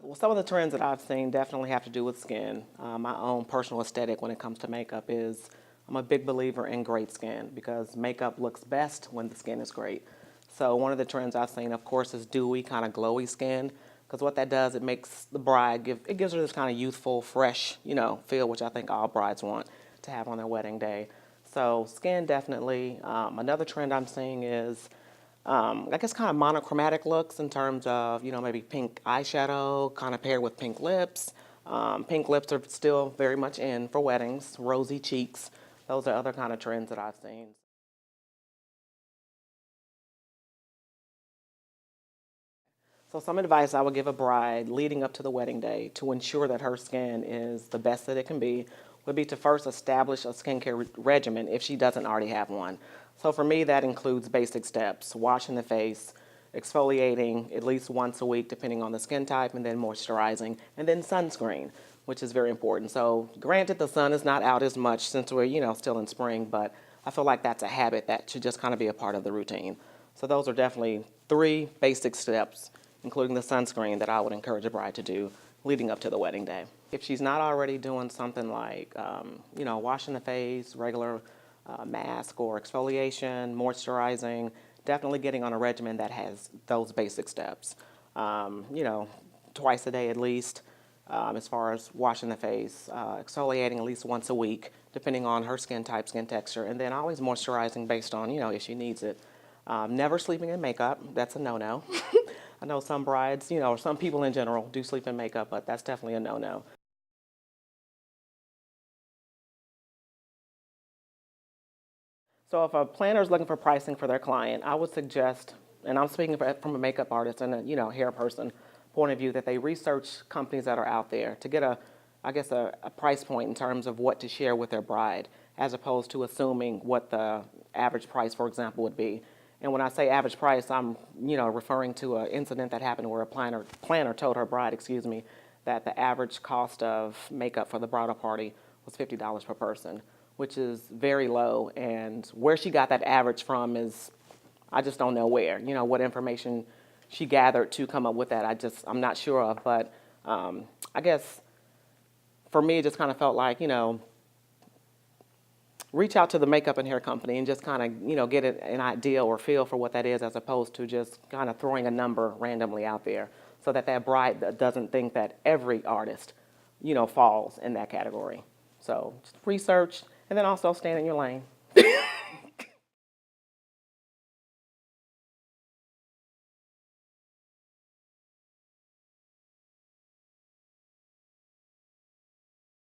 Well, some of the trends that I've seen definitely have to do with skin. My own personal aesthetic when it comes to makeup is I'm a big believer in great skin because makeup looks best when the skin is great. So one of the trends I've seen, of course, is dewy, kind of glowy skin because what that does, it makes the bride it gives her this kind of youthful, fresh, feel, which I think all brides want to have on their wedding day. So skin definitely. Another trend I'm seeing is I guess kind of monochromatic looks in terms of, maybe pink eyeshadow, kind of paired with pink lips. Pink lips are still very much in for weddings, rosy cheeks. Those are other kind of trends that I've seen. So some advice I would give a bride leading up to the wedding day to ensure that her skin is the best that it can be would be to first establish a skincare regimen if she doesn't already have one. So for me, that includes basic steps, washing the face, exfoliating at least once a week depending on the skin type, and then moisturizing, and then sunscreen, which is very important. So granted, the sun is not out as much since we're, still in spring, but I feel like that's a habit that should just kind of be a part of the routine. So those are definitely three basic steps, including the sunscreen, that I would encourage a bride to do leading up to the wedding day. If she's not already doing something like, washing the face, regular mask or exfoliation, moisturizing, definitely getting on a regimen that has those basic steps. Twice a day at least, as far as washing the face, exfoliating at least once a week, depending on her skin type, skin texture, and then always moisturizing based on, if she needs it. Never sleeping in makeup, that's a no-no. I know some brides, or some people in general do sleep in makeup, but that's definitely a no-no. So if a planner is looking for pricing for their client, I would suggest, and I'm speaking from a makeup artist and a hair person point of view, that they research companies that are out there to get a price point in terms of what to share with their bride, as opposed to assuming what the average price, for example, would be. And when I say average price, I'm referring to an incident that happened where a planner told her bride, excuse me, that the average cost of makeup for the bridal party was $50 per person, which is very low. And where she got that average from is, I just don't know where. What information she gathered to come up with that, I'm not sure of. But I guess for me, it just kind of felt like, reach out to the makeup and hair company and just kind of, get an idea or feel for what that is, as opposed to just kind of throwing a number randomly out there, so that that bride doesn't think that every artist, falls in that category. So just research and then also stand in your lane.